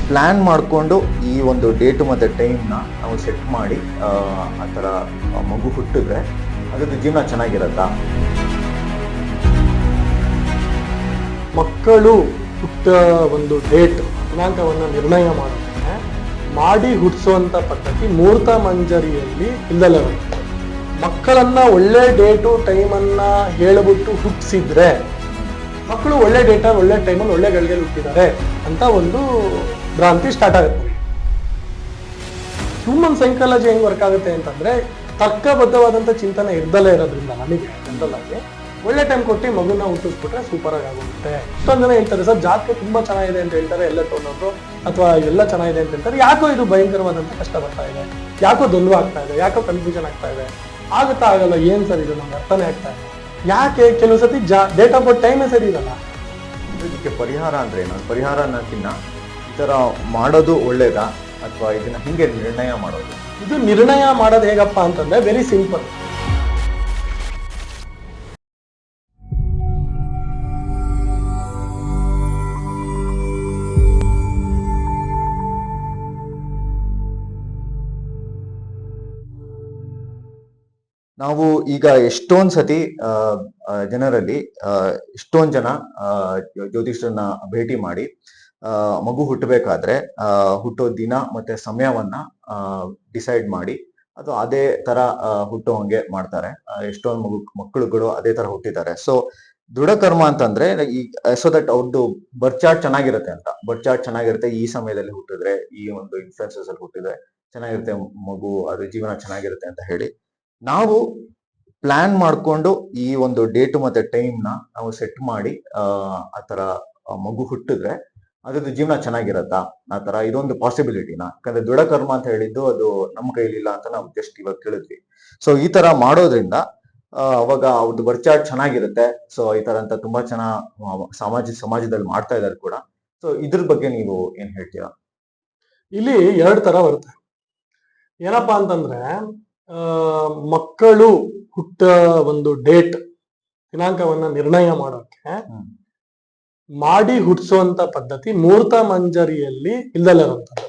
Plan ಮಾಡಿಕೊಂಡು ಈ ಒಂದು ಡೇಟು ಮತ್ತು ಟೈಮ್ನ ನಾವು ಸೆಟ್ ಮಾಡಿ ಆ ಥರ ಮಗು ಹುಟ್ಟಿದ್ರೆ ಅದ್ರದ್ದು ಜೀವನ ಚೆನ್ನಾಗಿರತ್ತಾ? ಮಕ್ಕಳು ಹುಟ್ಟ ಒಂದು ಡೇಟ್ ದಿನಾಂಕವನ್ನು ನಿರ್ಣಯ ಮಾಡೋದಕ್ಕೆ ಮಾಡಿ ಹುಟ್ಟಿಸುವಂತ ಪದ್ಧತಿ ಮುಹೂರ್ತ ಮಂಜರಿಯಲ್ಲಿ ಇಲ್ಲಲ್ಲ. ಮಕ್ಕಳನ್ನ ಒಳ್ಳೆ ಡೇಟು ಟೈಮನ್ನ ಹೇಳ್ಬಿಟ್ಟು ಹುಟ್ಟಿಸಿದ್ರೆ ಮಕ್ಕಳು ಒಳ್ಳೆ ಡೇಟಲ್ಲಿ ಒಳ್ಳೆ ಟೈಮಲ್ಲಿ ಒಳ್ಳೆ ಗಳಿಗೆ ಹುಟ್ಟಿದ್ದಾರೆ ಅಂತ ಒಂದು ಭ್ರಾಂತಿ ಸ್ಟಾರ್ಟ್ ಆಗುತ್ತೆ. ಹ್ಯೂಮನ್ ಸೈಕಾಲಜಿ ಹೆಂಗ್ ವರ್ಕ್ ಆಗುತ್ತೆ ಅಂತಂದ್ರೆ ತರ್ಕಬದ್ಧವಾದಂತ ಚಿಂತನೆ ಇರ್ದಲೇ ಇರೋದ್ರಿಂದ ನಮಗೆ ಜನರಲ್ ಆಗಿ ಒಳ್ಳೆ ಟೈಮ್ ಕೊಟ್ಟು ಮಗುನ ಹುಟ್ಟಿಸ್ಬಿಟ್ರೆ ಸೂಪರ್ ಆಗಿ ಆಗೋಗುತ್ತೆ. ಇಷ್ಟೊಂದು ಜನ ಹೇಳ್ತಾರೆ ಸರ್ ಜಾತಕ ತುಂಬಾ ಚೆನ್ನಾಗಿದೆ ಅಂತ ಹೇಳ್ತಾರೆ ಎಲ್ಲ ತೊಗೊಂಡ್ರು, ಅಥವಾ ಇದೆಲ್ಲ ಚೆನ್ನಾಗಿದೆ ಅಂತ ಹೇಳ್ತಾರೆ, ಯಾಕೋ ಇದು ಭಯಂಕರವಾದಂತ ಕಷ್ಟ ಬರ್ತಾ ಇದೆ, ಯಾಕೋ ದ್ವಂದ್ವ ಆಗ್ತಾ ಇದೆ, ಯಾಕೋ ಕನ್ಫ್ಯೂಷನ್ ಆಗ್ತಾ ಇದೆ, ಆಗುತ್ತಾ ಆಗಲ್ಲ, ಏನ್ ಸರ್ ಇದು ನಮ್ಗೆ ಅರ್ಥನೇ ಆಗ್ತಾ ಇದೆ. ಯಾಕೆ ಕೆಲವು ಸತಿ ಡೇಟ್ ಆಫ್ ಬರ್ತ್ ಟೈಮೇ ಸರಿ ಇರಲ್ಲ. ಇದಕ್ಕೆ ಪರಿಹಾರ ಅಂದ್ರೆ ಏನು? ಪರಿಹಾರ ಅನ್ನೋಕ್ಕಿಂತ ಈ ಥರ ಮಾಡೋದು ಒಳ್ಳೇದಾ ಅಥವಾ ಇದನ್ನ ಹಿಂಗೆ ನಿರ್ಣಯ ಮಾಡೋದು? ಇದು ನಿರ್ಣಯ ಮಾಡೋದು ಹೇಗಪ್ಪ ಅಂತಂದ್ರೆ ವೆರಿ ಸಿಂಪಲ್. ನಾವು ಈಗ ಎಷ್ಟೊಂದ್ ಸತಿ ಜನರಲ್ಲಿ ಎಷ್ಟೊಂದ್ ಜನ ಜ್ಯೋತಿಷ್ಯರನ್ನ ಭೇಟಿ ಮಾಡಿ ಮಗು ಹುಟ್ಟಬೇಕಾದ್ರೆ ಹುಟ್ಟೋ ದಿನ ಮತ್ತೆ ಸಮಯವನ್ನ ಡಿಸೈಡ್ ಮಾಡಿ ಅದು ಅದೇ ತರ ಹುಟ್ಟೋ ಹಂಗೆ ಮಾಡ್ತಾರೆ. ಎಷ್ಟೊಂದು ಮಕ್ಕಳುಗಳು ಅದೇ ತರ ಹುಟ್ಟಿದ್ದಾರೆ. ಸೊ ದೃಢಕರ್ಮ ಅಂತಂದ್ರೆ ಈ ಸೊ ದಟ್ ಅವ್ರದ್ದು ಬರ್ತ್ ಚಾರ್ಟ್ ಚೆನ್ನಾಗಿರುತ್ತೆ ಅಂತ. ಬರ್ತ್ ಚಾರ್ಟ್ ಚೆನ್ನಾಗಿರುತ್ತೆ, ಈ ಸಮಯದಲ್ಲಿ ಹುಟ್ಟಿದ್ರೆ, ಈ ಒಂದು ಇನ್ಫ್ಲುಯೆನ್ಸಸ್ ಅಲ್ಲಿ ಹುಟ್ಟಿದ್ರೆ ಚೆನ್ನಾಗಿರುತ್ತೆ ಮಗು, ಅದ್ರ ಜೀವನ ಚೆನ್ನಾಗಿರುತ್ತೆ ಅಂತ ಹೇಳಿ ನಾವು ಪ್ಲಾನ್ ಮಾಡಿಕೊಂಡು ಈ ಒಂದು ಡೇಟು ಮತ್ತೆ ಟೈಮ್ನ ನಾವು ಸೆಟ್ ಮಾಡಿ ಆ ಥರ ಮಗು ಹುಟ್ಟಿದ್ರೆ ಅದ್ರದ್ದು ಜೀವನ ಚೆನ್ನಾಗಿರತ್ತಾ? ಆ ಥರ ಇದೊಂದು ಪಾಸಿಬಿಲಿಟಿನ. ಯಾಕಂದ್ರೆ ದೃಢಕರ್ಮ ಅಂತ ಹೇಳಿದ್ದು ಅದು ನಮ್ಮ ಕೈಲಿಲ್ಲ ಅಂತ ನಾವು ಜಸ್ಟ್ ಇವಾಗ ಕೇಳಿದ್ವಿ. ಸೊ ಈ ತರ ಮಾಡೋದ್ರಿಂದ ಅವಾಗ ಅವ್ರದ್ದು ಬರ್ತ್ ಚಾರ್ಟ್ ಚೆನ್ನಾಗಿರುತ್ತೆ. ಸೊ ಈ ತರ ಅಂತ ತುಂಬಾ ಜನ ಸಮಾಜದಲ್ಲಿ ಮಾಡ್ತಾ ಇದ್ದಾರೆ ಕೂಡ. ಸೊ ಇದ್ರ ಬಗ್ಗೆ ನೀವು ಏನ್ ಹೇಳ್ತೀರಾ? ಇಲ್ಲಿ ಎರಡು ತರ ಬರುತ್ತೆ. ಏನಪ್ಪಾ ಅಂತಂದ್ರೆ ಮಕ್ಕಳು ಹುಟ್ಟ ಒಂದು ಡೇಟ್ ದಿನಾಂಕವನ್ನ ನಿರ್ಣಯ ಮಾಡೋಕೆ ಮಾಡಿ ಹುಟ್ಟಿಸುವಂತ ಪದ್ಧತಿ ಮುಹೂರ್ತ ಮಂಜರಿಯಲ್ಲಿ ಇಲ್ದಲೇ ಇರುವಂತದ್ದು.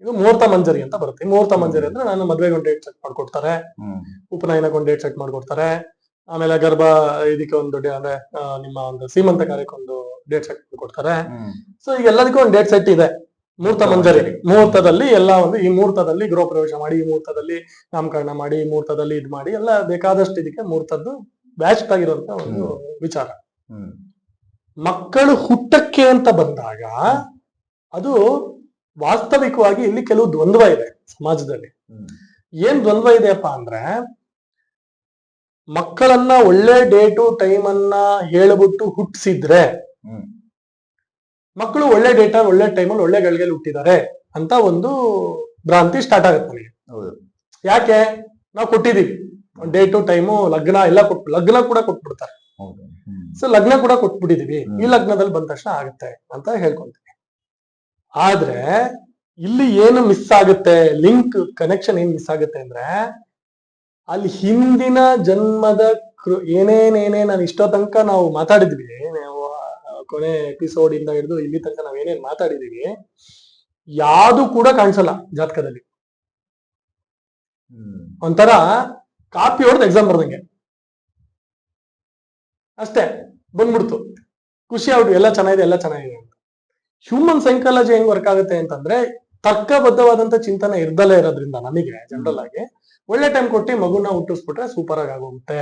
ಇದು ಮುಹೂರ್ತ ಮಂಜರಿ ಅಂತ ಬರುತ್ತೆ. ಮುಹೂರ್ತ ಮಂಜರಿ ಅಂದ್ರೆ ನಾನು ಮದ್ವೆಗೆ ಒಂದು ಡೇಟ್ ಸೆಟ್ ಮಾಡ್ಕೊಡ್ತಾರೆ, ಉಪನಯನಕ್ಕೆ ಒಂದು ಡೇಟ್ ಸೆಟ್ ಮಾಡ್ಕೊಡ್ತಾರೆ, ಆಮೇಲೆ ಗರ್ಭ ಇದಕ್ಕೆ ಒಂದು ಅಂದ್ರೆ ನಿಮ್ಮ ಒಂದು ಸೀಮಂತ ಕಾರ್ಯಕ್ಕೊಂದು ಡೇಟ್ ಸೆಟ್ ಮಾಡ್ಕೊಡ್ತಾರೆ. ಸೊ ಈಗ ಎಲ್ಲದಕ್ಕೂ ಒಂದು ಡೇಟ್ ಸೆಟ್ ಇದೆ. ಮುಹೂರ್ತ ಮಂಜರಿ ಮುಹೂರ್ತದಲ್ಲಿ ಎಲ್ಲ ಒಂದು ಈ ಮುಹೂರ್ತದಲ್ಲಿ ಗೃಹ ಪ್ರವೇಶ ಮಾಡಿ, ಈ ಮುಹೂರ್ತದಲ್ಲಿ ನಾಮಕರಣ ಮಾಡಿ, ಈ ಮುಹೂರ್ತದಲ್ಲಿ ಇದ್ ಮಾಡಿ ಎಲ್ಲ ಬೇಕಾದಷ್ಟು ಇದಕ್ಕೆ ಮುಹೂರ್ತದ್ದು ವ್ಯಾಸ್ಟ್ ಆಗಿರುವಂತ ಒಂದು ವಿಚಾರ. ಮಕ್ಕಳು ಹುಟ್ಟಕ್ಕೆ ಅಂತ ಬಂದಾಗ ಅದು ವಾಸ್ತವಿಕವಾಗಿ ಇಲ್ಲಿ ಕೆಲವು ದ್ವಂದ್ವ ಇದೆ ಸಮಾಜದಲ್ಲಿ. ಏನ್ ದ್ವಂದ್ವ ಇದೆಯಪ್ಪ ಅಂದ್ರೆ ಮಕ್ಕಳನ್ನ ಒಳ್ಳೆ ಡೇಟು ಟೈಮನ್ನ ಹೇಳ್ಬಿಟ್ಟು ಹುಟ್ಟಿಸಿದ್ರೆ ಮಕ್ಕಳು ಒಳ್ಳೆ ಡೇಟಾ ಒಳ್ಳೆ ಟೈಮಲ್ಲಿ ಒಳ್ಳೆ ಗಳಿಗೆ ಹುಟ್ಟಿದ್ದಾರೆ ಅಂತ ಒಂದು ಭ್ರಾಂತಿ ಸ್ಟಾರ್ಟ್ ಆಗುತ್ತೆ ನನಗೆ. ಯಾಕೆ? ನಾವು ಕೊಟ್ಟಿದೀವಿ ಡೇಟು ಟೈಮು ಲಗ್ನ ಎಲ್ಲ ಲಗ್ನ ಕೂಡ ಕೊಟ್ಬಿಡ್ತಾರೆ. ಸೊ ಲಗ್ನ ಕೂಡ ಕೊಟ್ಬಿಟ್ಟಿದೀವಿ, ಈ ಲಗ್ನದಲ್ಲಿ ಬಂದ ತಕ್ಷಣ ಆಗುತ್ತೆ ಅಂತ ಹೇಳ್ಕೊಂತೀವಿ. ಆದ್ರೆ ಇಲ್ಲಿ ಏನು ಮಿಸ್ ಆಗುತ್ತೆ, ಲಿಂಕ್ ಕನೆಕ್ಷನ್ ಏನ್ ಮಿಸ್ ಆಗುತ್ತೆ ಅಂದ್ರೆ ಅಲ್ಲಿ ಹಿಂದಿನ ಜನ್ಮದ ಏನೇನೇನೇ ನಾನು ಇಷ್ಟೋ ತನಕ ನಾವು ಮಾತಾಡಿದ್ವಿ, ನಾವು ಕೊನೆ ಎಪಿಸೋಡ್ ಇಂದ ಹಿಡಿದು ಇಲ್ಲಿ ತನಕ ನಾವ್ ಏನೇನ್ ಮಾತಾಡಿದೀವಿ ಯಾವುದು ಕೂಡ ಕಾಣಿಸಲ್ಲ ಜಾತಕದಲ್ಲಿ. ಒಂಥರ ಕಾಪಿ ಹೊಡೆದು ಎಕ್ಸಾಮ್ ಬರ್ದಂಗೆ ಅಷ್ಟೇ ಬಂದ್ಬಿಡ್ತು, ಖುಷಿ ಆಗ್ಬಿಟ್ಟು ಎಲ್ಲ ಚೆನ್ನಾಗಿದೆ ಎಲ್ಲ ಚೆನ್ನಾಗಿದೆ ಅಂತ. ಹ್ಯೂಮನ್ ಸೈಕಾಲಜಿ ಹೆಂಗ್ ವರ್ಕ್ ಆಗುತ್ತೆ ಅಂತಂದ್ರೆ ತರ್ಕಬದ್ಧವಾದಂತ ಚಿಂತನೆ ಇರ್ದಲೇ ಇರೋದ್ರಿಂದ ನಮಗೆ ಜನರಲ್ ಆಗಿ ಒಳ್ಳೆ ಟೈಮ್ ಕೊಟ್ಟು ಮಗುನ ಹುಟ್ಟಿಸ್ಬಿಟ್ರೆ ಸೂಪರ್ ಆಗಿ ಆಗೋಗುತ್ತೆ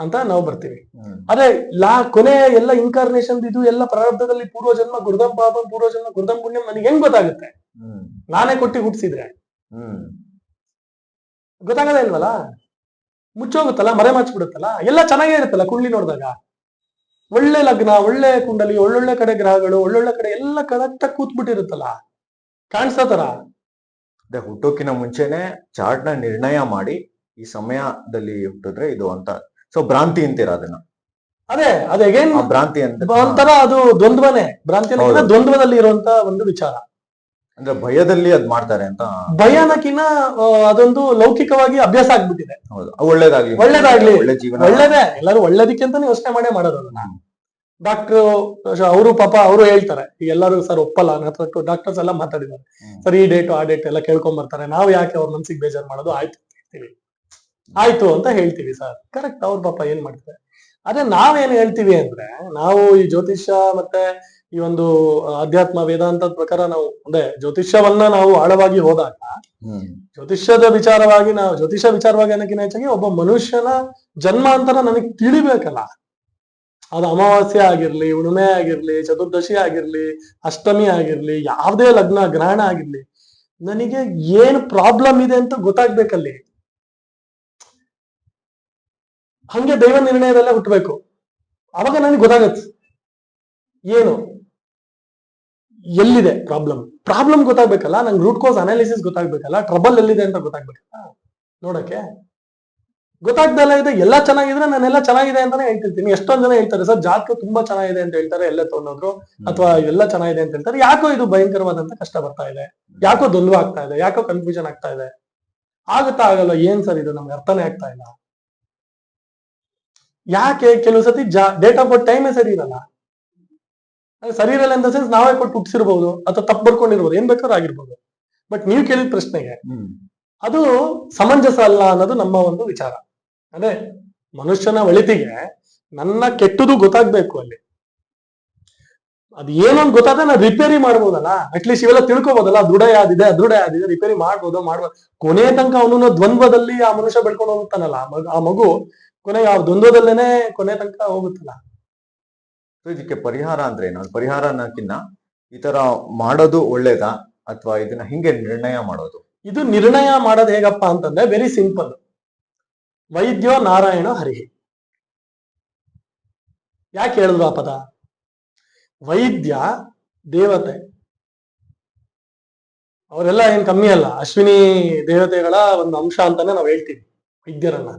ಅಂತ ನಾವು ಬರ್ತೀವಿ. ಅದೇ ಕೊನೆ ಎಲ್ಲ ಇನ್ಕಾರ್ನೇಷನ್ ಇದು ಎಲ್ಲ ಪ್ರಾರಬ್ಧದಲ್ಲಿ ಪೂರ್ವಜನ್ಮ ಗುರ್ದಂ ಪಾಪಂ ಪೂರ್ವಜನ್ಮ ಗುರ್ದಂ ಪುಣ್ಯಂ ನನಗೆ ಹೆಂಗ್ ಗೊತ್ತಾಗುತ್ತೆ? ನಾನೇ ಕೊಟ್ಟಿ ಹುಟ್ಟಿಸಿದ್ರೆ ಗೊತ್ತಾಗದೇ ಇಲ್ವಲ್ಲ, ಮುಚ್ಚೋಗುತ್ತಲ್ಲ, ಮರೆ ಮಾಚ್ಬಿಡುತ್ತಲ್ಲ, ಎಲ್ಲ ಚೆನ್ನಾಗೇ ಇರುತ್ತಲ್ಲ. ಕುಂಡ್ಲಿ ನೋಡಿದಾಗ ಒಳ್ಳೆ ಲಗ್ನ, ಒಳ್ಳೆ ಕುಂಡಲಿ, ಒಳ್ಳೊಳ್ಳೆ ಕಡೆ ಗ್ರಹಗಳು, ಒಳ್ಳೊಳ್ಳೆ ಕಡೆ ಎಲ್ಲ ಕರೆಕ್ಟ್ ಆಗಿ ಕೂತ್ಬಿಟ್ಟಿರುತ್ತಲ್ಲ, ಕಾಣಿಸೋ ತರ. ಹುಟ್ಟೋಕಿನ ಮುಂಚೆನೆ ಚಾರ್ಟ್ ನ ನಿರ್ಣಯ ಮಾಡಿ ಈ ಸಮಯದಲ್ಲಿ ಹುಟ್ಟಿದ್ರೆ ಇದು ಅಂತ. ಸೊ ಭ್ರಾಂತಿ ಅಂತೀರಾ ಅದನ್ನ? ಅದೇ ಅದೇಗೇನ್ ಭ್ರಾಂತಿ ಅಂತ ಒಂಥರ ಅದು ದ್ವಂದ್ವನೇ. ಭ್ರಾಂತಿ ದ್ವಂದ್ವದಲ್ಲಿ ಇರುವಂತ ಒಂದು ವಿಚಾರ. ಅಂದ್ರೆ ಭಯದಲ್ಲಿ ಅದ್ ಮಾಡ್ತಾರೆ ಅಂತ. ಭಯಾನಕಿನ ಅದೊಂದು ಲೌಕಿಕವಾಗಿ ಅಭ್ಯಾಸ ಆಗ್ಬಿಟ್ಟಿದೆ. ಹೌದು, ಒಳ್ಳೇದಾಗ್ಲಿ ಒಳ್ಳೇದಾಗ್ಲಿ ಒಳ್ಳೆ ಜೀವನ ಒಳ್ಳೇದೇ, ಎಲ್ಲರೂ ಒಳ್ಳೇದಕ್ಕೆ ಅಂತಾನೆ ಯೋಚನೆ ಮಾಡೇ ಮಾಡೋದು ಅದನ್ನ. ಡಾಕ್ಟ್ರು ಅವರು ಪಾಪ ಅವರು ಹೇಳ್ತಾರೆ, ಈಗ ಎಲ್ಲರೂ ಸರ್ ಒಪ್ಪಲ್ಲ ಅಥವಾ ಡಾಕ್ಟರ್ಸ್ ಎಲ್ಲ ಮಾತಾಡಿದ್ದಾರೆ, ಸರ್ ಈ ಡೇಟು ಆ ಡೇಟ್ ಎಲ್ಲ ಕೇಳ್ಕೊಂಡ್ ಬರ್ತಾರೆ, ನಾವು ಯಾಕೆ ಅವ್ರ ಮನ್ಸಿಗೆ ಬೇಜಾರ್ ಮಾಡೋದು, ಆಯ್ತು ಅಂತ ಹೇಳ್ತೀವಿ, ಆಯ್ತು ಅಂತ ಹೇಳ್ತೀವಿ ಸರ್, ಕರೆಕ್ಟ್, ಅವ್ರ ಪಾಪ ಏನ್ ಮಾಡ್ತಾರೆ. ಆದ್ರೆ ನಾವೇನ್ ಹೇಳ್ತೀವಿ ಅಂದ್ರೆ, ನಾವು ಈ ಜ್ಯೋತಿಷ್ಯ ಮತ್ತೆ ಈ ಒಂದು ಅಧ್ಯಾತ್ಮ ವೇದಾಂತದ ಪ್ರಕಾರ ನಾವು ಅಂದ್ರೆ ಜ್ಯೋತಿಷ್ಯವನ್ನ ನಾವು ಆಳವಾಗಿ ಹೋದಾಗ ಜ್ಯೋತಿಷ್ಯ ವಿಚಾರವಾಗಿ ಅನ್ನೋಕ್ಕಿಂತ ಹೆಚ್ಚಾಗಿ ಒಬ್ಬ ಮನುಷ್ಯನ ಜನ್ಮಾಂತರ ನನಗೆ ತಿಳಿಬೇಕಲ್ಲ. ಅದು ಅಮಾವಾಸ್ಯೆ ಆಗಿರ್ಲಿ, ಹುಣ್ಣಿಮೆ ಆಗಿರ್ಲಿ, ಚತುರ್ದಶಿ ಆಗಿರ್ಲಿ, ಅಷ್ಟಮಿ ಆಗಿರ್ಲಿ, ಯಾವುದೇ ಲಗ್ನ ಗ್ರಹಣ ಆಗಿರ್ಲಿ, ನನಗೆ ಏನ್ ಪ್ರಾಬ್ಲಮ್ ಇದೆ ಅಂತ ಗೊತ್ತಾಗ್ಬೇಕಲ್ಲಿ. ಹಂಗೆ ದೈವ ನಿರ್ಣಯದಲ್ಲೇ ಹುಟ್ಟಬೇಕು, ಅವಾಗ ನನಗೆ ಗೊತ್ತಾಗತ್ತೆ ಏನು ಎಲ್ಲಿದೆ ಪ್ರಾಬ್ಲಮ್ ಗೊತ್ತಾಗ್ಬೇಕಲ್ಲ, ನಂಗೆ ರೂಟ್ ಕಾಸ್ ಅನಾಲಿಸಿಸ್ ಗೊತ್ತಾಗ್ಬೇಕಲ್ಲ, ಟ್ರಬಲ್ ಎಲ್ಲಿದೆ ಅಂತ ಗೊತ್ತಾಗ್ಬೇಕಲ್ಲ. ನೋಡಕ್ಕೆ ಗೊತ್ತಾಗ್ದಲ್ಲ ಇದೆ, ಎಲ್ಲ ಚೆನ್ನಾಗಿದ್ರೆ ನಾನೆಲ್ಲ ಚೆನ್ನಾಗಿದೆ ಅಂತಾನೆ ಹೇಳ್ತಿರ್ತೀನಿ. ಎಷ್ಟೊಂದ್ ಜನ ಹೇಳ್ತಾರೆ ಸರ್ ಜಾತಕ ತುಂಬಾ ಚೆನ್ನಾಗಿದೆ ಅಂತ ಹೇಳ್ತಾರೆ, ಎಲ್ಲೇ ತಗೊಂಡೋದ್ರು, ಅಥವಾ ಎಲ್ಲ ಚೆನ್ನಾಗಿದೆ ಅಂತ ಹೇಳ್ತಾರೆ, ಯಾಕೋ ಇದು ಭಯಂಕರವಾದಂತ ಕಷ್ಟ ಬರ್ತಾ ಇದೆ, ಯಾಕೋ ದ್ವಂದ್ವ ಆಗ್ತಾ ಇದೆ, ಯಾಕೋ ಕನ್ಫ್ಯೂಷನ್ ಆಗ್ತಾ ಇದೆ, ಆಗುತ್ತಾ ಆಗಲ್ಲ, ಏನ್ ಸರ್ ಇದು ನಮ್ಗೆ ಅರ್ಥನೇ ಆಗ್ತಾ ಇಲ್ಲ. ಯಾಕೆ ಕೆಲವು ಸತಿ ಡೇಟ್ ಆಫ್ ಬರ್ತ್ ಟೈಮೇ ಸರಿ ಇರಲ್ಲ. ಸರಿ ಇರಲ್ಲ ಇನ್ ದ ಸೆನ್ಸ್ ನಾವೇ ಕೊಟ್ಟು ಹುಟ್ಟಿಸಿರ್ಬೋದು ಅಥವಾ ತಪ್ಪು ಬರ್ಕೊಂಡಿರ್ಬೋದು, ಏನ್ ಬೇಕಾದ್ರೂ ಆಗಿರ್ಬೋದು. ಬಟ್ ನೀವು ಕೇಳಿದ ಪ್ರಶ್ನೆಗೆ ಅದು ಸಮಂಜಸ ಅಲ್ಲ ಅನ್ನೋದು ನಮ್ಮ ಒಂದು ವಿಚಾರ. ಅದೇ ಮನುಷ್ಯನ ಒಳಿತಿಗೆ ನನ್ನ ಕೆಟ್ಟದು ಗೊತ್ತಾಗ್ಬೇಕು ಅಲ್ಲಿ. ಅದು ಏನು ಅಂತ ಗೊತ್ತಾದ್ರೆ ನಾವು ರಿಪೇರಿ ಮಾಡ್ಬೋದಲ್ಲ, ಅಟ್ಲೀಸ್ಟ್ ಇವೆಲ್ಲ ತಿಳ್ಕೊಬೋದಲ್ಲ, ದೃಢ ಯಾವ್ದಿದೆ ರಿಪೇರಿ ಮಾಡ್ಬೋದು. ಕೊನೆ ತನಕ ಅವನು ದ್ವಂದ್ವದಲ್ಲಿ ಆ ಮನುಷ್ಯ ಬೆಳ್ಕೊಂಡು ಹೋಗುತ್ತಾನಲ್ಲ, ಆ ಮಗು ಕೊನೆಗೆ ಆ ದ್ವಂದ್ವದಲ್ಲೇನೆ ಕೊನೆ ತನಕ ಹೋಗುತ್ತಲ್ಲ. ಇದಕ್ಕೆ ಪರಿಹಾರ ಅಂದ್ರೆ ಏನು? ಪರಿಹಾರ ಅನ್ನೋಕ್ಕಿಂತ ಈ ತರ ಮಾಡೋದು ಒಳ್ಳೇದಾ ಅಥವಾ ಇದನ್ನ ಹಿಂಗೆ ನಿರ್ಣಯ ಮಾಡೋದು? ಇದು ನಿರ್ಣಯ ಮಾಡೋದು ಹೇಗಪ್ಪ ಅಂತಂದ್ರೆ ವೆರಿ ಸಿಂಪಲ್. ವೈದ್ಯೋ ನಾರಾಯಣ ಹರಿಹಿ. ಯಾಕೆ ಹೇಳಿದ್ರು ಆ ಪದ? ವೈದ್ಯ ದೇವತೆ, ಅವರೆಲ್ಲ ಏನ್ ಕಮ್ಮಿ ಅಲ್ಲ, ಅಶ್ವಿನಿ ದೇವತೆಗಳ ಒಂದು ಅಂಶ ಅಂತಾನೆ ನಾವು ಹೇಳ್ತೀವಿ ವೈದ್ಯರನ್ನ.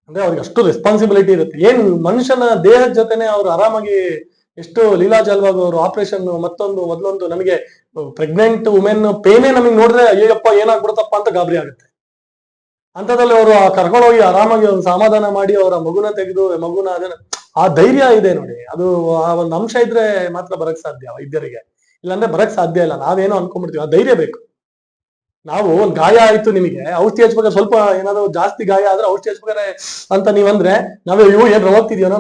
ಅಂದ್ರೆ ಅವ್ರಿಗೆ ಅಷ್ಟು ರೆಸ್ಪಾನ್ಸಿಬಿಲಿಟಿ ಇರುತ್ತೆ. ಏನ್ ಮನುಷ್ಯನ ದೇಹದ ಜೊತೆನೆ ಅವ್ರು ಆರಾಮಾಗಿ ಎಷ್ಟು ಲೀಲಾಜಲವಾಗಿ ಅವರು ಆಪರೇಷನ್ ಮೊದಲೊಂದು ನಮಗೆ ಪ್ರೆಗ್ನೆಂಟ್ ವುಮೆನ್ ಪೇನೇ ನಮಗೆ ನೋಡಿದ್ರೆ ಅಯ್ಯಪ್ಪ ಏನಾಗ್ಬಿಡುತ್ತಪ್ಪ ಅಂತ ಗಾಬರಿ ಆಗುತ್ತೆ. ಅಂತದ್ರಲ್ಲಿ ಅವರು ಕರ್ಕೊಂಡೋಗಿ ಆರಾಮಾಗಿ ಅವ್ರು ಸಮಾಧಾನ ಮಾಡಿ ಅವರ ಮಗುನ ತೆಗೆದು ಅದನ್ನ ಆ ಧೈರ್ಯ ಇದೆ ನೋಡಿ, ಅದು ಆ ಒಂದು ಅಂಶ ಇದ್ರೆ ಮಾತ್ರ ಬರಕ್ ಸಾಧ್ಯ ವೈದ್ಯರಿಗೆ, ಇಲ್ಲಾಂದ್ರೆ ಬರಕ್ ಸಾಧ್ಯ ಇಲ್ಲ. ನಾವೇನೋ ಅನ್ಕೊಂಡ್ಬಿಡ್ತೀವಿ, ಆ ಧೈರ್ಯ ಬೇಕು. ನಾವು ಒಂದ್ ಗಾಯ ಆಯ್ತು, ನಿಮಗೆ ಔಷಧಿ ಹಚ್ಬೇಕಾದ್ರೆ ಸ್ವಲ್ಪ ಏನಾದ್ರು ಜಾಸ್ತಿ ಗಾಯ ಆದ್ರೆ ಔಷಧಿ ಹಚ್ಬೇಕಾರೆ ಅಂತ ನೀವಂದ್ರೆ ನಾವೇ ಇವು ಏನ್ ನೋವಾಗ್ತಿದ್ಯೇನೋ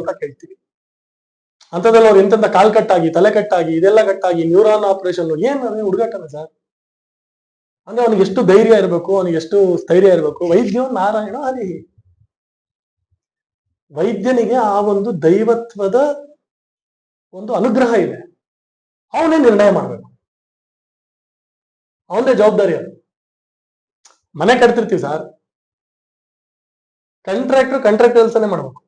ಅಂತ ಕೇಳ್ತೀವಿ. ಅಂತದ್ರಲ್ಲಿ ಅವ್ರು ಎಂತೆಂತ ಕಾಲ್ ಕಟ್ಟಾಗಿ, ತಲೆ ಕಟ್ಟಾಗಿ, ಇದೆಲ್ಲ ಕಟ್ಟಾಗಿ, ನ್ಯೂರಾನ್ ಆಪರೇಷನ್, ಏನ್ ಹುಡುಗಾಟನ ಸರ್. ಅಂದ್ರೆ ಅವನಿಗೆ ಎಷ್ಟು ಧೈರ್ಯ ಇರಬೇಕು, ಅವನಿಗೆ ಎಷ್ಟು ಸ್ಥೈರ್ಯ ಇರಬೇಕು. ವೈದ್ಯೋ ನಾರಾಯಣ ಹರಿ. ವೈದ್ಯನಿಗೆ ಆ ಒಂದು ದೈವತ್ವದ ಒಂದು ಅನುಗ್ರಹ ಇದೆ, ಅವನೇ ನಿರ್ಣಯ ಮಾಡ್ಬೇಕು, ಅವನದೇ ಜವಾಬ್ದಾರಿ ಅದು. ಮನೆ ಕಟ್ತಿರ್ತೀವಿ ಸರ್, ಕಾಂಟ್ರಾಕ್ಟರ್ ಕೆಲಸನೇ ಮಾಡ್ಬೇಕು.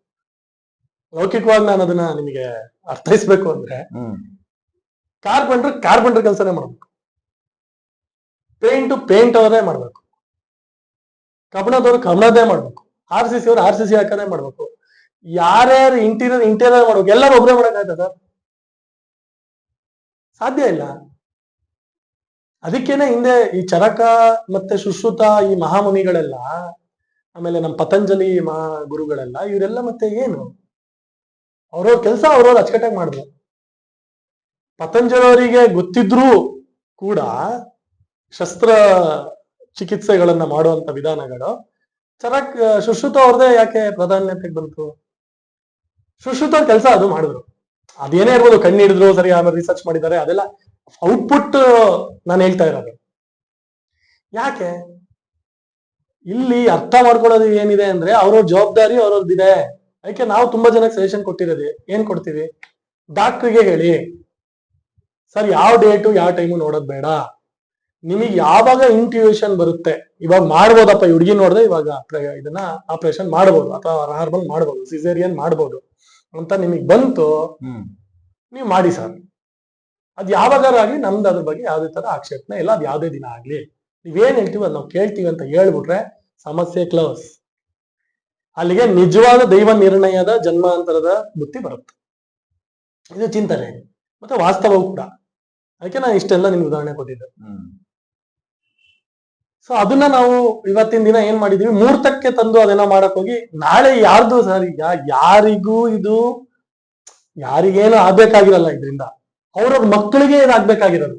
ಲೌಕಿಕವಾಗಿ ನಾನು ಅದನ್ನ ನಿಮಗೆ ಅರ್ಥೈಸ್ಬೇಕು ಅಂದ್ರೆ, ಕಾರ್ಪೆಂಟರ್ ಕೆಲಸನೇ ಮಾಡ್ಬೇಕು, ಪೇಂಟ್ ಅವರೇ ಮಾಡ್ಬೇಕು, ಕಬ್ಬಣದವ್ರು ಕಬ್ಬಣದೇ ಮಾಡ್ಬೇಕು, RCC ಅವ್ರು RCC ಹಾಕದೇ ಮಾಡ್ಬೇಕು, ಯಾರ್ಯಾರು ಇಂಟೀರಿಯರ್ ಮಾಡ್ಬೇಕು, ಎಲ್ಲರೂ ಒಬ್ಬರೇ ಮಾಡಕ್ಕಾಯ್ತದ? ಸಾಧ್ಯ ಇಲ್ಲ. ಅದಕ್ಕೇನೆ ಹಿಂದೆ ಈ ಚರಕ ಮತ್ತೆ ಸುಶ್ರುತ ಈ ಮಹಾಮುನಿಗಳೆಲ್ಲ, ಆಮೇಲೆ ನಮ್ಮ ಪತಂಜಲಿ ಗುರುಗಳೆಲ್ಲ, ಇವರೆಲ್ಲ ಮತ್ತೆ ಏನು ಅವ್ರವ್ರ ಕೆಲಸ ಅವ್ರವ್ರು ಅಚ್ಚುಕಟ್ಟಾಗಿ ಮಾಡಿದ್ರು. ಪತಂಜಲಿಯವರಿಗೆ ಗೊತ್ತಿದ್ರೂ ಕೂಡ ಶಸ್ತ್ರ ಚಿಕಿತ್ಸೆಗಳನ್ನ ಮಾಡುವಂತ ವಿಧಾನಗಳು ಸುಶ್ರುತ ಅವ್ರದೇ ಯಾಕೆ ಪ್ರಾಧಾನ್ಯತೆಗೆ ಬಂತು? ಸುಶ್ರುತ ಕೆಲಸ ಅದು ಮಾಡಿದ್ರು, ಅದೇನೇ ಇರ್ಬೋದು, ಕಣ್ಣು ಹಿಡಿದ್ರು ಸರಿ, ಆಮೇಲೆ ರಿಸರ್ಚ್ ಮಾಡಿದ್ದಾರೆ, ಅದೆಲ್ಲ ಔಟ್ಪುಟ್ ನಾನು ಹೇಳ್ತಾ ಇರೋದು. ಯಾಕೆ ಇಲ್ಲಿ ಅರ್ಥ ಮಾಡ್ಕೊಳ್ಳೋದು ಏನಿದೆ ಅಂದ್ರೆ, ಅವ್ರವ್ರ ಜವಾಬ್ದಾರಿ ಅವ್ರವ್ರದ್ದಿದೆ. ಅದಕ್ಕೆ ನಾವು ತುಂಬಾ ಜನಕ್ಕೆ ಸಜೆಷನ್ ಕೊಟ್ಟಿರೋದು ಏನ್ ಕೊಡ್ತೀವಿ, ಡಾಕ್ಟ್ರಿಗೆ ಹೇಳಿ ಸರ್ ಯಾವ ಡೇಟು ಯಾವ ಟೈಮು ನೋಡೋದ್ ಬೇಡ, ನಿಮಗೆ ಯಾವಾಗ ಇಂಟ್ಯೂಷನ್ ಬರುತ್ತೆ, ಇವಾಗ ಮಾಡ್ಬೋದಪ್ಪ, ಈ ಹುಡುಗಿ ನೋಡಿದ್ರೆ ಇವಾಗ ಇದನ್ನ ಆಪರೇಷನ್ ಮಾಡ್ಬೋದು, ಅಥವಾ ನಾರ್ಮಲ್ ಮಾಡ್ಬೋದು, ಸಿಸೇರಿಯನ್ ಮಾಡ್ಬೋದು ಅಂತ ನಿಮಗೆ ಬಂತು, ನೀವು ಮಾಡಿ ಸರ್. ಅದ್ ಯಾವಾಗಾರ ಆಗ್ಲಿ, ನಮ್ದು ಅದ್ರ ಬಗ್ಗೆ ಯಾವ್ದೇ ತರ ಆಕ್ಷೇಪಣೆ ಇಲ್ಲ. ಅದ್ ಯಾವ್ದೇ ದಿನ ಆಗ್ಲಿ, ನೀವೇನ್ ಹೇಳ್ತೀವಿ ಅದ್ ನಾವು ಕೇಳ್ತೀವಿ ಅಂತ ಹೇಳ್ಬಿಟ್ರೆ ಸಮಸ್ಯೆ ಕ್ಲೋಸ್. ಅಲ್ಲಿಗೆ ನಿಜವಾದ ದೈವ ನಿರ್ಣಯದ ಜನ್ಮಾಂತರದ ಬುದ್ಧಿ ಬರುತ್ತೆ. ಇದು ಚಿಂತನೆ ಮತ್ತೆ ವಾಸ್ತವವು ಕೂಡ. ಅದಕ್ಕೆ ನಾನು ಇಷ್ಟೆಲ್ಲ ನಿಮ್ಗೆ ಉದಾಹರಣೆ ಕೊಟ್ಟಿದ್ದೆ. ಸೊ ಅದನ್ನ ನಾವು ಇವತ್ತಿನ ದಿನ ಏನ್ ಮಾಡಿದೀವಿ, ಮುಹೂರ್ತಕ್ಕೆ ತಂದು ಅದನ್ನ ಮಾಡಕ್ ಹೋಗಿ ನಾಳೆ ಯಾರ್ದು ಸರ್, ಯಾರಿಗೂ ಇದು ಯಾರಿಗೇನು ಆಗ್ಬೇಕಾಗಿರಲ್ಲ ಇದರಿಂದ, ಅವ್ರವ್ರ ಮಕ್ಕಳಿಗೆ ಇದಾಗ್ಬೇಕಾಗಿರೋದು.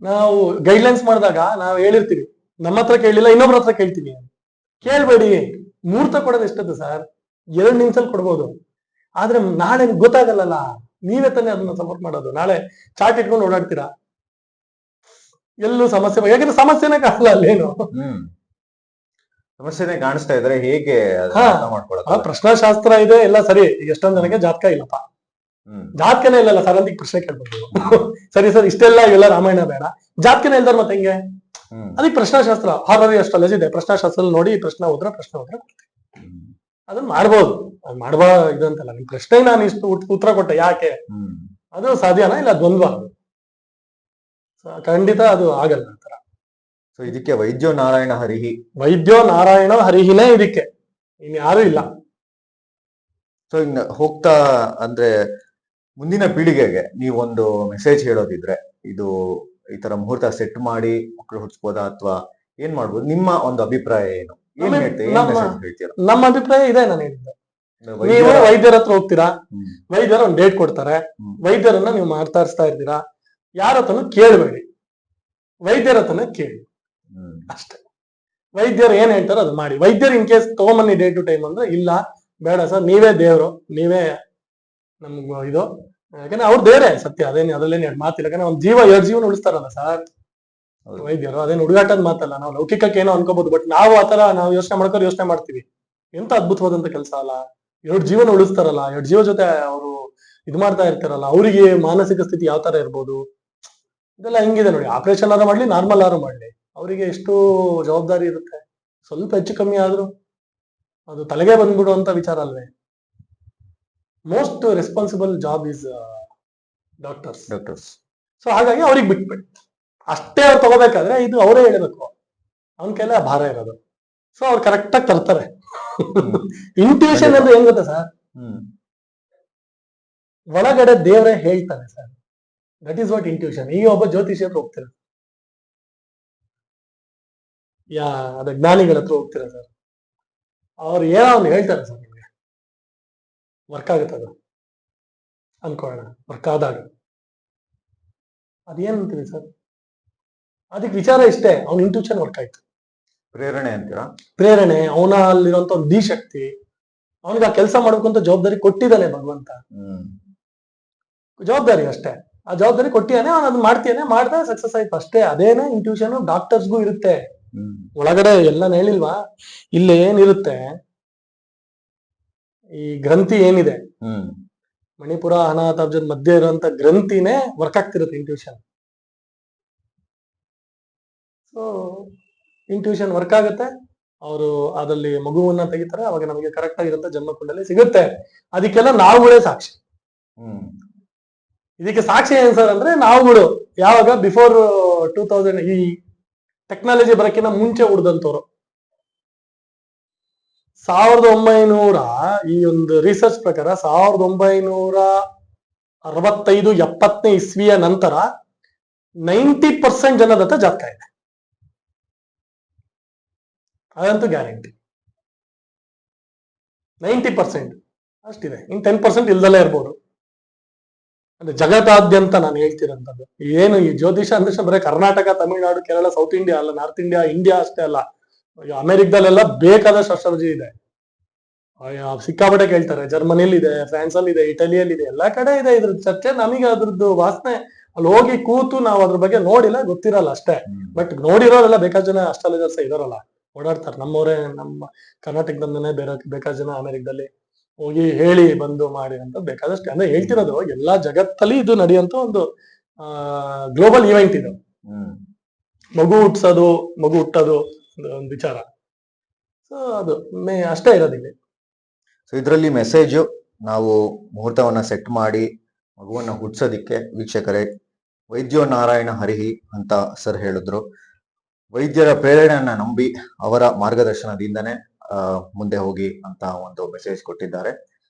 ನಾವು ಗೈಡ್ಲೈನ್ಸ್ ಮಾಡಿದಾಗ ನಾವು ಹೇಳಿರ್ತೀವಿ, ನಮ್ಮ ಹತ್ರ ಕೇಳಿಲ್ಲ ಇನ್ನೊಬ್ರ ಹತ್ರ ಕೇಳ್ತೀವಿ. ಕೇಳ್ಬೇಡಿ. ಮುಹೂರ್ತ ಕೊಡೋದು ಎಷ್ಟದ್ದು ಸರ್, 2 ನಿಮಿಷದಲ್ಲಿ ಕೊಡ್ಬೋದು. ಆದ್ರೆ ನಾಳೆ ಗೊತ್ತಾಗಲ್ಲ, ನೀವೇ ತಾನೇ ಅದನ್ನ ಸಪೋರ್ಟ್ ಮಾಡೋದು. ನಾಳೆ ಚಾಟ್ ಇಟ್ಕೊಂಡು ಓಡಾಡ್ತೀರಾ, ಎಲ್ಲೂ ಸಮಸ್ಯೆ, ಯಾಕಂದ್ರೆ ಸಮಸ್ಯೆನೇ ಕಾಣಲ್ಲ ಅಲ್ಲೇನು. ಸಮಸ್ಯೆನೇ ಕಾಣಿಸ್ತಾ ಇದ್ರೆ ಹೇಗೆ ಪ್ರಶ್ನಾಶಾಸ್ತ್ರ ಇದೆ ಎಲ್ಲ ಸರಿ. ಈಗ ಎಷ್ಟೊಂದ್ ಜನಕ್ಕೆ ಜಾತಕ ಇಲ್ಲಪ್ಪ, ಜಾತಕನೇ ಇಲ್ಲಲ್ಲ ಸರ್ ಅಂತ ಪ್ರಶ್ನೆ ಕೇಳ್ಬೋದು. ಸರಿ ಸರ್, ಇಷ್ಟೆಲ್ಲ ಇವೆಲ್ಲ ರಾಮಾಯಣ ಬೇಡ, ಜಾತಕನೇ ಇಲ್ದಾರ ಮತ್ತೆ ಹೆಂಗೆ? ಅದಕ್ಕೆ ಪ್ರಶ್ನಾಶಾಸ್ತ್ರ, ಹಾರರಿ ಅಸ್ಟ್ರಾಲಜಿ ಇದೆ, ಪ್ರಶ್ನಾಶಾಸ್ತ್ರ ನೋಡಿ ಪ್ರಶ್ನೆ ಹೋದ್ರೆ ಅದನ್ನ ಮಾಡ್ಬೋದು. ಅದು ಮಾಡುವ ಇದಂತಲ್ಲ. ನಿಮ್ ಪ್ರಶ್ನೆಗೆ ನಾನು ಇಷ್ಟು ಉತ್ತರ ಕೊಟ್ಟೆ ಯಾಕೆ, ಅದು ಸಾಧ್ಯನಾ? ಇಲ್ಲ ದ್ವಂದ್ವ, ಅದು ಖಂಡಿತ ಅದು ಆಗಲ್ಲ ಆ ತರ. ಸೊ ಇದಕ್ಕೆ ವೈದ್ಯೋ ನಾರಾಯಣ ಹರಿಹಿ, ವೈದ್ಯೋ ನಾರಾಯಣ ಹರಿಹಿನೇ ಇದಕ್ಕೆ, ಇನ್ಯಾರು ಇಲ್ಲ. ಸೊ ಇನ್ನು ಹೋಗ್ತಾ ಅಂದ್ರೆ ಮುಂದಿನ ಪೀಳಿಗೆಗೆ ನೀವೊಂದು ಮೆಸೇಜ್ ಹೇಳೋದಿದ್ರೆ, ಇದು ಈ ತರ ಮುಹೂರ್ತ ಸೆಟ್ ಮಾಡಿ ಮಕ್ಕಳು ಹುಟ್ಟಿಸ್ಬೋದಾ ಅಥವಾ ಏನ್ ಮಾಡ್ಬೋದು? ನಿಮ್ಮ ಒಂದು ಅಭಿಪ್ರಾಯ ಏನು? ಏನ್ ಹೇಳ್ತೀರಾ? ನಮ್ಮ ಅಭಿಪ್ರಾಯ ಇದೆ, ನಾನು ಹೇಳಿದ್ದೆ. ನೀವು ವೈದ್ಯರ ಹತ್ರ ಹೋಗ್ತೀರಾ, ವೈದ್ಯರು ಒಂದು ಡೇಟ್ ಕೊಡ್ತಾರೆ, ವೈದ್ಯರನ್ನ ನೀವು ಮಾತಾಡಿಸ್ತಾ ಇರ್ತೀರಾ, ಯಾರ ಹತ್ರನು ಕೇಳಬೇಡಿ, ವೈದ್ಯರ ಹತ್ರನೇ ಕೇಳಿ ಅಷ್ಟೇ. ವೈದ್ಯರು ಏನ್ ಹೇಳ್ತಾರೋ ಅದು ಮಾಡಿ. ವೈದ್ಯರು ಇನ್ ಕೇಸ್ ತಗೊಂಬನ್ನಿ ಡೇ ಟು ಟೈಮ್ ಅಂದ್ರೆ, ಇಲ್ಲ ಬೇಡ ಸರ್, ನೀವೇ ದೇವ್ರು, ನೀವೇ ನಮ್ಗೆ ಇದು, ಯಾಕಂದ್ರೆ ಅವ್ರು ದೇವ್ರೆ ಸತ್ಯ, ಅದ್ರಲ್ಲೇನು ಎರಡು ಮಾತಿಲ್ಲ. ಯಾಕಂದ್ರೆ ಒಂದ್ ಜೀವ 2 ಜೀವನ ಉಳಿಸ್ತಾರಲ್ಲ ಸರ್ ವೈದ್ಯರು, ಅದೇನು ಹುಡುಗಾಟದ ಮಾತಲ್ಲ. ನಾವು ಲೌಕಿಕಕ್ಕೆ ಏನೋ ಅನ್ಕೋಬಹುದು, ಬಟ್ ನಾವು ಆತರ ನಾವು ಯೋಚನೆ ಮಾಡ್ತೀವಿ. ಎಂತ ಅದ್ಭುತವಾದಂತ ಕೆಲಸ ಅಲ್ಲ. 2 ಜೀವನ ಉಳಿಸ್ತಾರಲ್ಲ, 2 ಜೀವ ಜೊತೆ ಅವರು ಇದು ಮಾಡ್ತಾ ಇರ್ತಾರಲ್ಲ, ಅವರಿಗೆ ಮಾನಸಿಕ ಸ್ಥಿತಿ ಯಾವ ತರ ಇರ್ಬೋದು, ಇದೆಲ್ಲ ಹೆಂಗಿದೆ ನೋಡಿ. ಆಪರೇಷನ್ ಆದ್ರೂ ಮಾಡ್ಲಿ, ನಾರ್ಮಲ್ ಆದ್ರೂ ಮಾಡ್ಲಿ, ಅವರಿಗೆ ಎಷ್ಟು ಜವಾಬ್ದಾರಿ ಇರುತ್ತೆ. ಸ್ವಲ್ಪ ಹೆಚ್ಚು ಕಮ್ಮಿ ಆದ್ರೂ ಅದು ತಲೆಗೆ ಬಂದ್ಬಿಡುವಂತ ವಿಚಾರ ಅಲ್ವೇ. Most responsible job is doctors. So ಹಾಗಾಗಿ ಅವ್ರಿಗೆ ಬಿಟ್ಬಿಡಿ ಅಷ್ಟೇ. ಅವ್ರು ತಗೋಬೇಕಾದ್ರೆ ಇದು ಅವರೇ ಹೇಳಬೇಕು, ಅವನ ಕೈಲೇ ಭಾರ ಇರೋದು. ಸೊ ಅವ್ರು ಕರೆಕ್ಟ್ ಆಗಿ ತರ್ತಾರೆ. ಇಂಟ್ಯೂಷನ್ ಅಂದ್ರೆ ಏನ್ ಗೊತ್ತಾ ಸರ್, ಒಳಗಡೆ ದೇವರೇ ಹೇಳ್ತಾನೆ sir, that is what intuition. ಈಗ ಒಬ್ಬ ಜ್ಯೋತಿಷಿ ಹತ್ರ ಹೋಗ್ತೀರ, ಅದೇ ಜ್ಞಾನಿಗಳ ಹತ್ರ ಹೋಗ್ತೀರ ಸರ್, ಅವ್ರು ಏನೋ ಅವ್ನು ಹೇಳ್ತಾರೆ ಸರ್, ನಿಮ್ಗೆ ವರ್ಕ್ ಆಗುತ್ತೆ ಅದು ಅನ್ಕೊಳ್ಳೋಣ. ವರ್ಕ್ ಆದಾಗ ಅದೇನ್ ಅಂತೀವಿ ಸರ್, ಅದಕ್ಕೆ ವಿಚಾರ ಇಷ್ಟೇ, ಅವ್ನ ಇಂಟ್ಯೂಷನ್ ವರ್ಕ್ ಆಯ್ತು. ಪ್ರೇರಣೆ ಅಂತೀರಾ? ಪ್ರೇರಣೆ, ಅವನ ಅಲ್ಲಿರುವಂತ ಒಂದು ದಿ ಶಕ್ತಿ, ಅವನಿಗೆ ಆ ಕೆಲಸ ಮಾಡ್ಬೇಕಂತ ಜವಾಬ್ದಾರಿ ಕೊಟ್ಟಿದ್ದಾನೆ ಭಗವಂತ. ಜವಾಬ್ದಾರಿ ಅಷ್ಟೇ, ಆ ಜವಾಬ್ದಾರಿ ಕೊಟ್ಟಿಯಾನೆ, ಅವನು ಅದನ್ನ ಮಾಡ್ತೀಯಾನೆ, ಮಾಡ್ದೆ ಸಕ್ಸಸ್ ಆಯ್ತು ಅಷ್ಟೇ. ಅದೇನೆ ಇಂಟ್ಯೂಷನ್ ಡಾಕ್ಟರ್ಸ್ಗೂ ಇರುತ್ತೆ. ಒಳಗಡೆ ಎಲ್ಲ ಹೇಳಿಲ್ವಾ, ಇಲ್ಲಿ ಏನಿರುತ್ತೆ, ಈ ಗ್ರಂಥಿ ಏನಿದೆ, ಮಣಿಪುರ ಅನಾಹತಾಬ್ಜದ ಮಧ್ಯೆ ಇರುವಂತ ಗ್ರಂಥಿನೇ ವರ್ಕ್ ಆಗ್ತಿರುತ್ತೆ ಇಂಟ್ಯೂಷನ್. ಸೊ ಇಂಟ್ಯೂಷನ್ ವರ್ಕ್ ಆಗುತ್ತೆ, ಅವರು ಅದಲ್ಲಿ ಮಗುವನ್ನ ತೆಗಿತಾರೆ, ಅವಾಗ ನಮಗೆ ಕರೆಕ್ಟ್ ಆಗಿರಂತ ಜನ್ಮ ಕುಂಡಲಿ ಸಿಗುತ್ತೆ. ಅದಕ್ಕೆಲ್ಲ ನಾವುಗಳೇ ಸಾಕ್ಷಿ. ಇದಕ್ಕೆ ಸಾಕ್ಷಿ ಏನ್ ಸರ್ ಅಂದ್ರೆ, ನಾವುಗಳು ಯಾವಾಗ ಬಿಫೋರ್ 2000 ಈ ಟೆಕ್ನಾಲಜಿ ಬರಕ್ಕಿಂತ ಮುಂಚೆ ಉಡ್ದಂತವ್ರು, 1900 ಈ ಒಂದು ರಿಸರ್ಚ್ ಪ್ರಕಾರ 1965-70 ಇಸ್ವಿಯ ನಂತರ 90% ಜನದ ಹತ್ರ ಜಾತಕ ಇದೆ, ಅದಂತೂ ಗ್ಯಾರಂಟಿ. 90% ಅಷ್ಟಿದೆ, ಇನ್ 10% ಇಲ್ದಲೇ ಇರ್ಬೋದು. ಅಂದ್ರೆ ಜಗತ್ತಾದ್ಯಂತ ನಾನು ಹೇಳ್ತಿರೋಂಥದ್ದು. ಏನು ಈ ಜ್ಯೋತಿಷ ಅಂದ್ರೆ ಬರೀ ಕರ್ನಾಟಕ, ತಮಿಳುನಾಡು, ಕೇರಳ, ಸೌತ್ ಇಂಡಿಯಾ ಅಲ್ಲ, ನಾರ್ತ್ ಇಂಡಿಯಾ, ಇಂಡಿಯಾ ಅಷ್ಟೇ ಅಲ್ಲ, ಅಮೆರಿಕದಲ್ಲೆಲ್ಲ ಬೇಕಾದಷ್ಟು ಅಸ್ಟ್ರಾಲಜಿ ಇದೆ. ಸಿಕ್ಕಾಪಟ್ಟೆ ಕೇಳ್ತಾರೆ. ಜರ್ಮನಿಯಲ್ಲಿ ಇದೆ, ಫ್ರಾನ್ಸ್ ಅಲ್ಲಿ ಇದೆ, ಇಟಲಿಯಲ್ಲಿ ಇದೆ, ಎಲ್ಲಾ ಕಡೆ ಇದೆ ಇದ್ರ ಚರ್ಚೆ. ನಮಗೆ ಅದ್ರದ್ದು ವಾಸನೆ ಅಲ್ಲಿ ಹೋಗಿ ಕೂತು ನಾವು ಅದ್ರ ಬಗ್ಗೆ ನೋಡಿಲ್ಲ, ಗೊತ್ತಿರಲ್ಲ ಅಷ್ಟೇ. ಬಟ್ ನೋಡಿರೋರೆಲ್ಲ ಬೇಕಾದ ಜನ ಅಸ್ಟ್ರಾಲಜರ್ಸ್ ಇದಾರಲ್ಲ, ಓಡಾಡ್ತಾರೆ. ನಮ್ಮವರೇ, ನಮ್ಮ ಕರ್ನಾಟಕದಿಂದನೇ ಬೇಕಾದ ಜನ ಅಮೆರಿಕದಲ್ಲಿ ಹೋಗಿ ಹೇಳಿ ಬಂದು ಮಾಡಿ ಅಂತ ಬೇಕಾದಷ್ಟು. ಅಂದ್ರೆ ಹೇಳ್ತಿರೋದು ಎಲ್ಲಾ ಜಗತ್ತಲ್ಲಿ ಇದು ನಡೆಯುವಂತ ಒಂದು ಗ್ಲೋಬಲ್ ಇವೆಂಟ್ ಇದು. ಮಗು ಹುಟ್ಟೋದು ಒಂದು ವಿಚಾರ. ಸೊ ಅದು ಅಷ್ಟೇ ಇರೋದಿಲ್ಲ. ಸೊ ಇದರಲ್ಲಿ ಮೆಸೇಜು, ನಾವು ಮುಹೂರ್ತವನ್ನ ಸೆಟ್ ಮಾಡಿ ಮಗುವನ್ನ ಹುಟ್ಟಿಸೋದಿಕ್ಕೆ ವೀಕ್ಷಕರೇ, ವೈದ್ಯೋ ನಾರಾಯಣ ಹರಿಹಿ ಅಂತ ಸರ್ ಹೇಳಿದ್ರು. ವೈದ್ಯರ ಪ್ರೇರಣೆಯನ್ನ ನಂಬಿ ಅವರ ಮಾರ್ಗದರ್ಶನದಿಂದನೇ ಮುಂದೆ ಹೋಗಿ ಅಂತ ಒಂದು ಮೆಸೇಜ್ ಕೊಟ್ಟಿದ್ದಾರೆ.